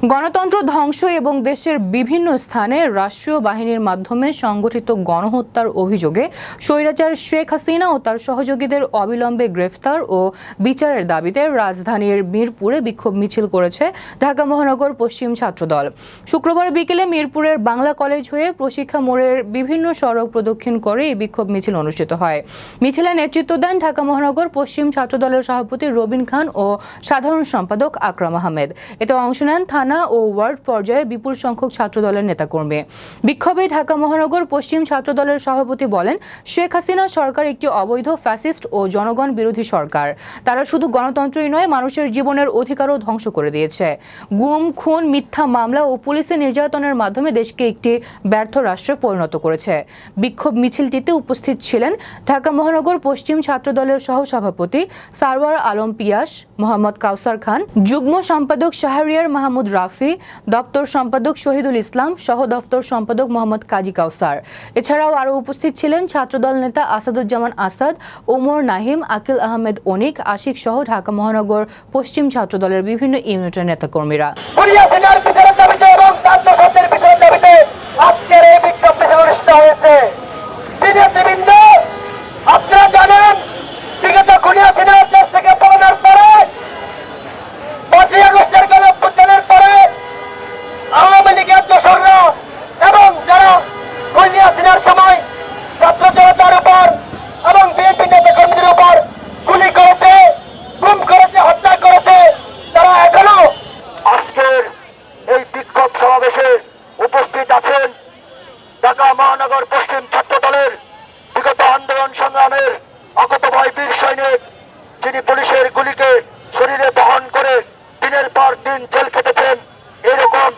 গণতন্ত্র ধ্বংস এবং দেশের বিভিন্ন স্থানে রাষ্ট্রীয় বাহিনীর মাধ্যমে সংগঠিত গণহত্যার অভিযোগে স্বৈরাচার শেখ হাসিনা ও তার সহযোগীদের অবিলম্বে গ্রেফতার ও বিচারের দাবিতে রাজধানীর মিরপুরে বিক্ষোভ মিছিল করেছে ঢাকা মহানগর পশ্চিম ছাত্রদল। শুক্রবার বিকেলে মিরপুরের বাংলা কলেজ হয়ে প্রশিক্ষা মোড়ের বিভিন্ন সড়ক প্রদক্ষিণ করে এই বিক্ষোভ মিছিল অনুষ্ঠিত হয়। মিছিলে নেতৃত্ব দেন ঢাকা মহানগর পশ্চিম ছাত্রদলের সভাপতি রবিন খান ও সাধারণ সম্পাদক আকরাম আহমেদ। এতে অংশ নেন থানা ও ওয়ার্ড পর্যায়ে বিপুল সংখ্যক ছাত্রদলের নেতাকর্মী। বিক্ষোভে ঢাকা মহানগর পশ্চিম ছাত্রদলের সভাপতি বলেন, শেখ হাসিনা সরকার একটি অবৈধ ফ্যাসিস্ট ও জনগণ বিরোধী সরকার। তারা শুধু গণতন্ত্রই নয়, মানুষের জীবনের অধিকারও ধ্বংস করে দিয়েছে। গুম, খুন, মিথ্যা মামলা ও পুলিশের নির্যাতনের মাধ্যমে দেশকে একটি ব্যর্থ রাষ্ট্রে পরিণত করেছে। বিক্ষোভ মিছিলটিতে উপস্থিত ছিলেন ঢাকা মহানগর পশ্চিম ছাত্রদলের সহসভাপতি সারওয়ার আলম পিয়াস, মোহাম্মদ কাউসার খান, যুগ্ম সম্পাদক শাহরিয়ার মাহমুদ রাফি, দপ্তর সম্পাদক শহীদুল ইসলাম, সহ দপ্তর সম্পাদক মোহাম্মদ কাজী কাউসার। এছাড়াও আরও উপস্থিত ছিলেন ছাত্রদল নেতা আসাদুজ্জামান আসাদ, ওমর নাহিম, আকিল আহমেদ অনিক, আশিক সহ ঢাকা মহানগর পশ্চিম ছাত্রদলের বিভিন্ন ইউনিটের নেতাকর্মীরা। আপনারা জানেন, বিগত খুনি হাসিনার দেশ থেকে পালানোর পরে 5ই আগস্টের গণঅভ্যুত্থানের পরে আওয়ামী লীগের দোসররা এবং যারা খুনি হাসিনার সময় ছাত্র জনতার উপর এবং বিএনপি নেতাকর্মীদের উপর গুলি করেছে, গুম করেছে, হত্যা করেছে, তারা এখনো আজকের এই বিক্ষোভ সমাবেশে উপস্থিত আছেন ঢাকা মহানগর পশ্চিম ছাত্র দলের বিগত আন্দোলন সংগ্রামের অকুতোভয় বীর সৈনিক, যিনি পুলিশের গুলিকে শরীরে বহন করে দিনের পর দিন জেল খেটেছেন। এরকম